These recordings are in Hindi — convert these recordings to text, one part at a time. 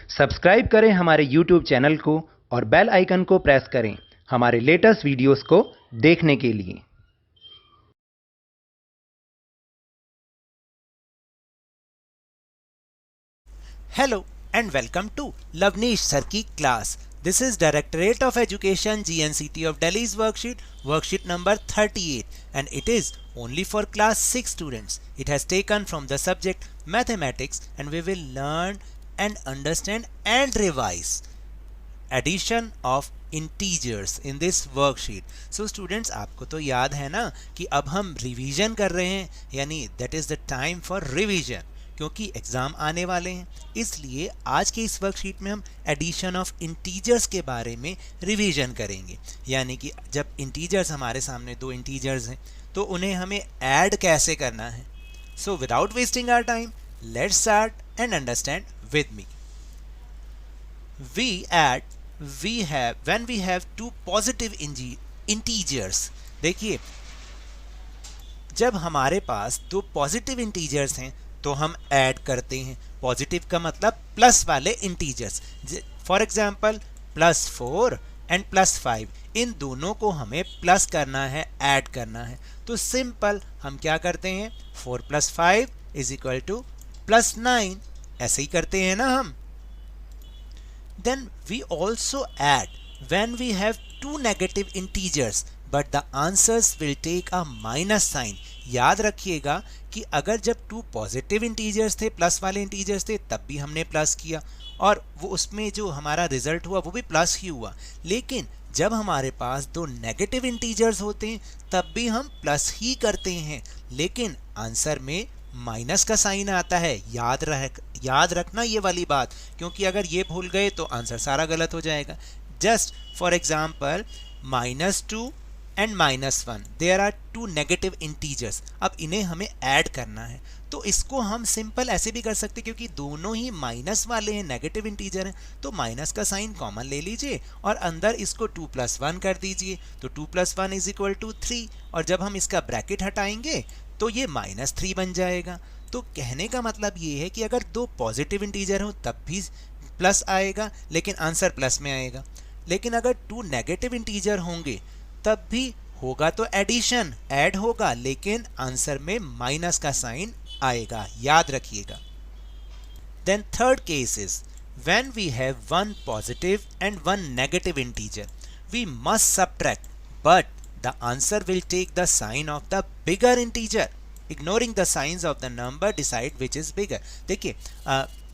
सब्सक्राइब करें हमारे YouTube चैनल को और बेल आइकन को प्रेस करें हमारे लेटेस्ट वीडियोस को देखने के लिए। Hello and welcome to Lavneesh Sir की class. This is Directorate of Education GNCT of Delhi's worksheet number 38, and it is only for class 6 students. It has taken from the subject mathematics, and we will learn and understand and revise addition of integers in this worksheet. So students, आपको तो याद है ना कि अब हम रिवीजन कर रहे हैं, यानी that is the time for revision, क्योंकि एग्जाम आने वाले हैं। इसलिए आज के इस वर्कशीट में हम एडिशन ऑफ इंटीजर्स के बारे में रिवीजन करेंगे, यानी कि जब इंटीजर्स हमारे सामने दो इंटीजर्स हैं तो उन्हें हमें ऐड कैसे करना है। So without wasting our time, let's start and understand with me. when we have two positive integers, देखिए जब हमारे पास दो पॉजिटिव इंटीजर्स हैं तो हम ऐड करते हैं। पॉजिटिव का मतलब प्लस वाले इंटीजर्स, फॉर एग्जांपल +4 एंड +5, इन दोनों को हमें प्लस करना है, ऐड करना है। तो सिंपल हम क्या करते हैं, 4 + 5 = +9, ऐसे ही करते हैं ना हम। Then we also add when we have two negative integers but the answers will take a minus sign. याद रखिएगा कि अगर जब टू पॉजिटिव इंटीजर्स थे, प्लस वाले इंटीजर्स थे, तब भी हमने प्लस किया और वो उसमें जो हमारा रिजल्ट हुआ वो भी प्लस ही हुआ। लेकिन जब हमारे पास दो नेगेटिव इंटीजर्स होते हैं तब भी हम प्लस ही करते हैं, लेकिन आंसर में माइनस का साइन आता है। याद रखना ये वाली बात, क्योंकि अगर ये भूल गए तो आंसर सारा गलत हो जाएगा। Just for example -2 and -1, there are two negative integers. अब इन्हें हमें ऐड करना है, तो इसको हम सिंपल ऐसे भी कर सकते, क्योंकि दोनों ही माइनस वाले हैं, नेगेटिव इंटीजर हैं, तो माइनस का साइन कॉमन ले लीजिए और अंदर इसको 2 + 1 कर दीजिए, तो 2 + 1 = 3, और जब हम इसका ब्रैकेट हटाएंगे तो ये -3 बन जाएगा। तो कहने का मतलब ये है कि अगर दो पॉजिटिव इंटीजर हो तब भी प्लस आएगा, लेकिन आंसर प्लस में आएगा। लेकिन अगर टू नेगेटिव इंटीजर होंगे तब भी होगा तो एडिशन, ऐड होगा, लेकिन आंसर में माइनस का साइन आएगा, याद रखिएगा। Then third case is when we have one positive and one negative integer, we must subtract but the answer will take the sign of the bigger integer. Ignoring the signs of the number, decide which is bigger. देखिए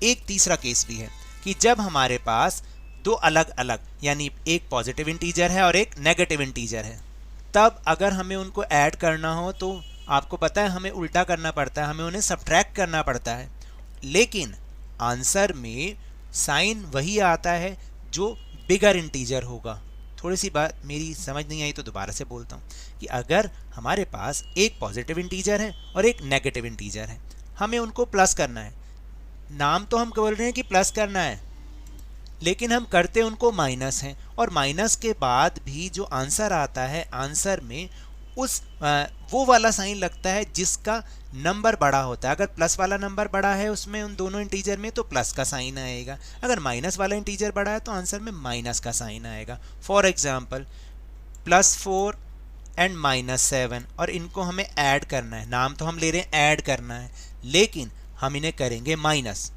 एक तीसरा केस भी है कि जब हमारे पास दो अलग अलग, यानी एक पॉजिटिव इंटीजर है और एक नेगेटिव इंटीजर है, तब अगर हमें उनको ऐड करना हो तो आपको पता है हमें उल्टा करना पड़ता है, हमें उन्हें सब्ट्रैक्ट करना पड़ता है। लेकिन आंसर में साइन वही आता है जो बिगर इंटीजर होगा। थोड़ी सी बात मेरी समझ नहीं आई तो दोबारा से बोलता हूँ कि अगर हमारे पास एक पॉजिटिव इंटीजर है और एक नेगेटिव इंटीजर है, हमें उनको प्लस करना है। नाम तो हम बोल रहे हैं कि प्लस करना है, लेकिन हम करते उनको माइनस हैं, और माइनस के बाद भी जो आंसर आता है, आंसर में वो वाला साइन लगता है जिसका नंबर बड़ा होता है। अगर प्लस वाला नंबर बड़ा है उसमें, उन दोनों इंटीजर में, तो प्लस का साइन आएगा। अगर माइनस वाला इंटीजर बड़ा है तो आंसर में माइनस का साइन आएगा। फॉर एग्जांपल +4 एंड -7, और इनको हमें ऐड करना है। नाम तो हम ले रहे हैं ऐड करना है, लेकिन हम इन्हें करेंगे माइनस।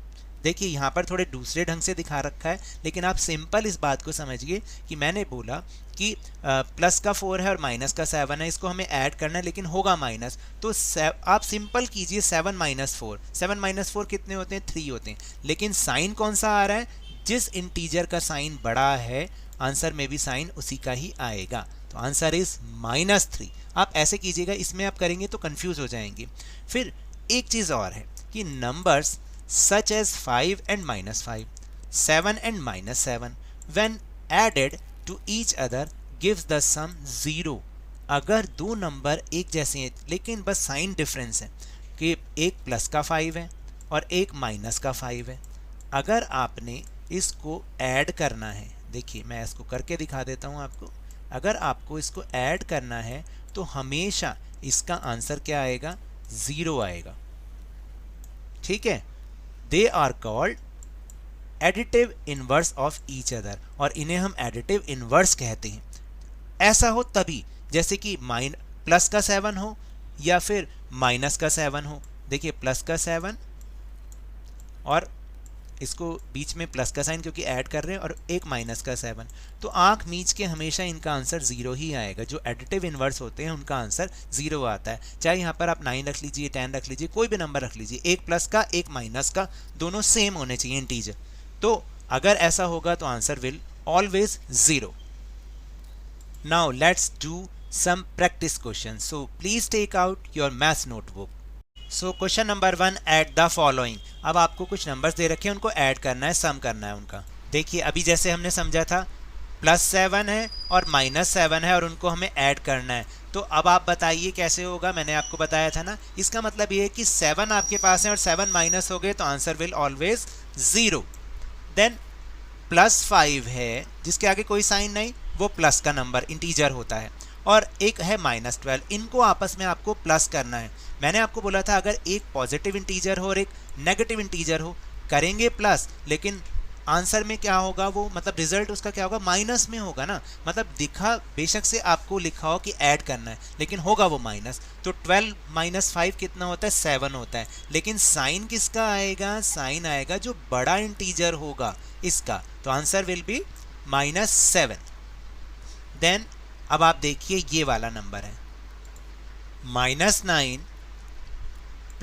देखिए यहाँ पर थोड़े दूसरे ढंग से दिखा रखा है, लेकिन आप सिंपल इस बात को समझिए कि मैंने बोला कि प्लस का 4 है और माइनस का 7 है, इसको हमें ऐड करना है लेकिन होगा माइनस। तो आप सिंपल कीजिए 7 - 4, 7 - 4 कितने होते हैं, 3 होते हैं। लेकिन साइन कौन सा आ रहा है, जिस इंटीजर का साइन बड़ा है आंसर में भी साइन उसी का ही आएगा, तो आंसर इज -3। आप ऐसे कीजिएगा, इसमें आप करेंगे तो कंफ्यूज हो जाएंगे। फिर एक चीज़ और है कि numbers such as 5 and -5, 7 and -7, when added to each other gives the sum 0. अगर दो नंबर एक जैसे हैं लेकिन बस साइन डिफरेंस है कि एक प्लस का 5 है और एक माइनस का 5 है, अगर आपने इसको ऐड करना है, देखिए मैं इसको करके दिखा देता हूँ आपको। अगर आपको इसको ऐड करना है तो हमेशा इसका आंसर क्या आएगा, 0 आएगा। ठीक है, they are called additive inverse of each other, और इन्हें हम एडिटिव इनवर्स कहते हैं। ऐसा हो तभी, जैसे कि प्लस का 7 हो या फिर माइनस का 7 हो। देखिए प्लस का 7 और इसको बीच में प्लस का साइन क्योंकि ऐड कर रहे हैं, और एक माइनस का 7, तो आंख मीच के हमेशा इनका आंसर 0 ही आएगा। जो एडिटिव इनवर्स होते हैं उनका आंसर 0 आता है। चाहे यहाँ पर आप 9 रख लीजिए, 10 रख लीजिए, कोई भी नंबर रख लीजिए, एक प्लस का एक माइनस का, दोनों सेम होने चाहिए इंटीजर। तो अगर ऐसा होगा तो answer will always 0। Now let's do some practice questions. So please take out your math notebook. So question number 1, add the following. अब आपको कुछ नंबर्स दे रखे हैं, उनको ऐड करना है, सम करना है उनका। देखिए अभी जैसे हमने समझा था +7 है और -7 है और उनको हमें ऐड करना है। तो अब आप बताइए कैसे होगा। मैंने आपको बताया था ना, इसका मतलब ये है कि 7 आपके पास है और 7 माइनस हो गए तो आंसर विल ऑलवेज 0। देन +5 है जिसके आगे कोई साइन नहीं, वो प्लस का नंबर इंटीजर होता है, और एक है -12, इनको आपस में आपको प्लस करना है। मैंने आपको बोला था अगर एक पॉजिटिव इंटीजर हो और एक नेगेटिव इंटीजर हो, करेंगे प्लस, लेकिन आंसर में क्या होगा, वो मतलब रिजल्ट उसका क्या होगा, माइनस में होगा ना। मतलब दिखा बेशक से आपको लिखा हो कि ऐड करना है, लेकिन होगा वो माइनस। तो 12 - 5 कितना होता है, 7 होता है। लेकिन साइन किसका आएगा, साइन आएगा जो बड़ा इंटीजर होगा इसका, तो आंसर विल बी -7। देन अब आप देखिए ये वाला नंबर है -9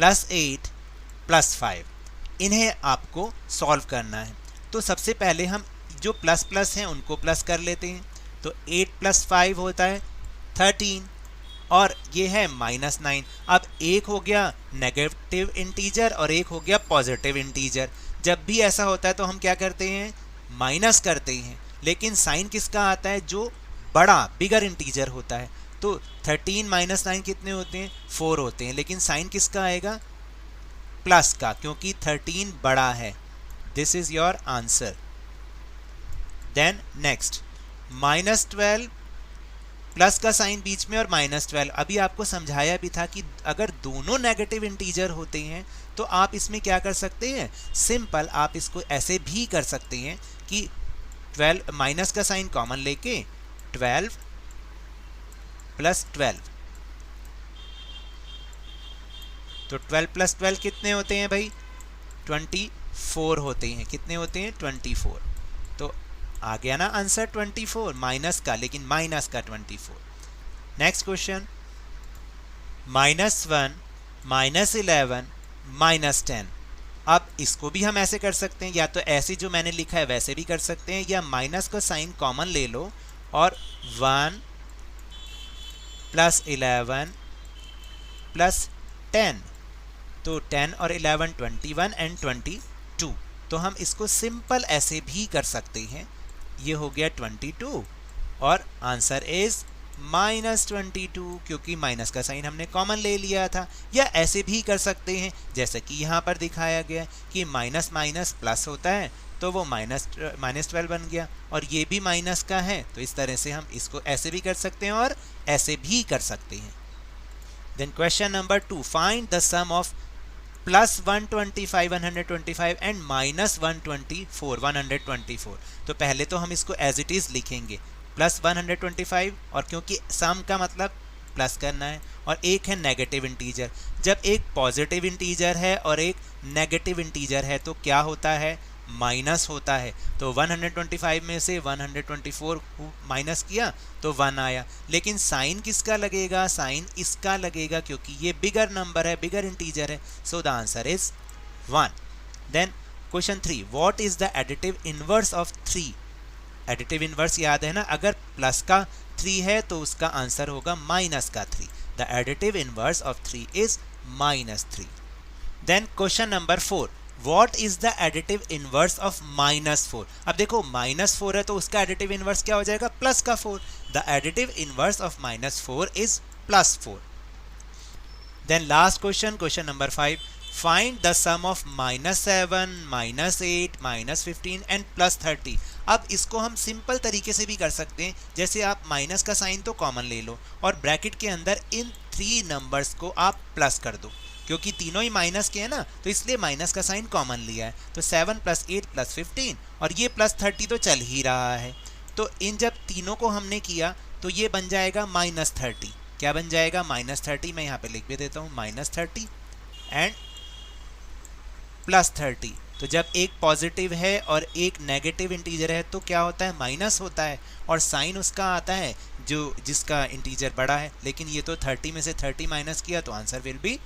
+8 +5, इन्हें आपको सॉल्व करना है। तो सबसे पहले हम जो प्लस प्लस हैं उनको प्लस कर लेते हैं। तो 8 + 5 होता है 13, और ये है -9। अब एक हो गया नेगेटिव इंटीजर और एक हो गया पॉजिटिव इंटीजर। जब भी ऐसा होता है तो हम क्या करते हैं, माइनस करते हैं, लेकिन साइन किसका आता है, जो बड़ा बिगर इंटीजर होता है। तो 13 - 9 कितने होते हैं, 4 होते हैं, लेकिन साइन किसका आएगा, प्लस का, क्योंकि 13 बड़ा है। This is your answer. Then next -12, plus का साइन बीच में और -12। अभी आपको समझाया भी था कि अगर दोनों नेगेटिव इंटीजर होते हैं तो आप इसमें क्या कर सकते हैं, सिंपल आप इसको ऐसे भी कर सकते हैं कि 12 माइनस का साइन कॉमन लेके 12 + 12, तो 12 + 12 कितने होते हैं भाई, 24 होते हैं। कितने होते हैं, 24। तो आ गया ना आंसर 24 माइनस का, लेकिन माइनस का 24। Next question -1 -11 -10। अब इसको भी हम ऐसे कर सकते हैं, या तो ऐसे जो मैंने लिखा है वैसे भी कर सकते हैं, या माइनस का साइन कॉमन ले लो और 1 + 11 + 10, तो 10 और 11 21 एंड 22। तो हम इसको सिंपल ऐसे भी कर सकते हैं, ये हो गया 22 और आंसर इज -22, क्योंकि माइनस का साइन हमने कॉमन ले लिया था। या ऐसे भी कर सकते हैं जैसे कि यहाँ पर दिखाया गया कि माइनस माइनस प्लस होता है, तो वो -12 बन गया, और ये भी माइनस का है, तो इस तरह से हम इसको ऐसे भी कर सकते हैं और ऐसे भी कर सकते हैं। Then question number 2, find the sum of +125 125 and -124 124। तो पहले तो हम इसको एज इट इज़ लिखेंगे +125, और क्योंकि सम का मतलब प्लस करना है, और एक है नेगेटिव इंटीजर। जब एक पॉजिटिव इंटीजर है और एक नेगेटिव इंटीजर है तो क्या होता है, माइनस होता है। तो 125 में से 124 माइनस किया तो 1 आया, लेकिन साइन किसका लगेगा, साइन इसका लगेगा, क्योंकि ये बिगर नंबर है, बिगर इंटीजर है। So the answer is 1। Then question 3, what is the additive inverse of 3। Additive inverse याद है ना, अगर प्लस का 3 है तो उसका आंसर होगा माइनस का 3। The additive inverse of 3 is -3। Then question number 4, What is the additive inverse of -4? अब देखो -4 है तो उसका एडिटिव इनवर्स क्या हो जाएगा, प्लस का 4। The additive inverse of -4 is +4. Then last question, question number 5. Find the sum of -7, -8, -15 and +30. अब इसको हम सिंपल तरीके से भी कर सकते हैं, जैसे आप माइनस का साइन तो कॉमन ले लो और ब्रैकेट के अंदर इन 3 नंबर्स को आप प्लस कर दो। क्योंकि तीनों ही माइनस के हैं ना, तो इसलिए माइनस का साइन कॉमन लिया है। तो 7 + 8 + 15 और ये +30 तो चल ही रहा है। तो इन जब तीनों को हमने किया तो ये बन जाएगा -30। क्या बन जाएगा? -30। मैं यहाँ पे लिख भी देता हूँ, -30 एंड +30। तो जब एक पॉजिटिव है और एक नेगेटिव इंटीजर है तो क्या होता है? माइनस होता है, और साइन उसका आता है जो जिसका इंटीजर बड़ा है। लेकिन ये तो 30 में से 30 माइनस किया तो आंसर विल बी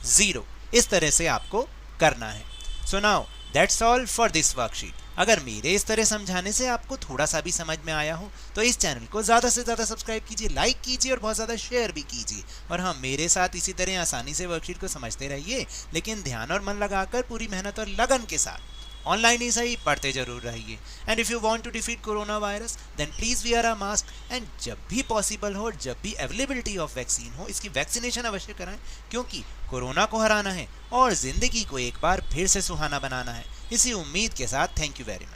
0। इस तरह से आपको करना है। So now that's all for this worksheet. अगर मेरे इस तरह समझाने से आपको थोड़ा सा भी समझ में आया हो तो इस चैनल को ज़्यादा से ज़्यादा सब्सक्राइब कीजिए, लाइक कीजिए और बहुत ज़्यादा शेयर भी कीजिए। और हाँ, मेरे साथ इसी तरह आसानी से वर्कशीट को समझते रहिए, लेकिन ध्यान और मन लगाकर पूरी मेहनत और लगन के साथ। ऑनलाइन ही सही, पढ़ते जरूर रहिए। And if you want to defeat corona virus then please wear a mask, and जब भी पॉसिबल हो, जब भी अवेलेबिलिटी ऑफ वैक्सीन हो, इसकी वैक्सीनेशन अवश्य कराएं, क्योंकि कोरोना को हराना है और जिंदगी को एक बार फिर से सुहाना बनाना है। इसी उम्मीद के साथ थैंक यू वेरी मच।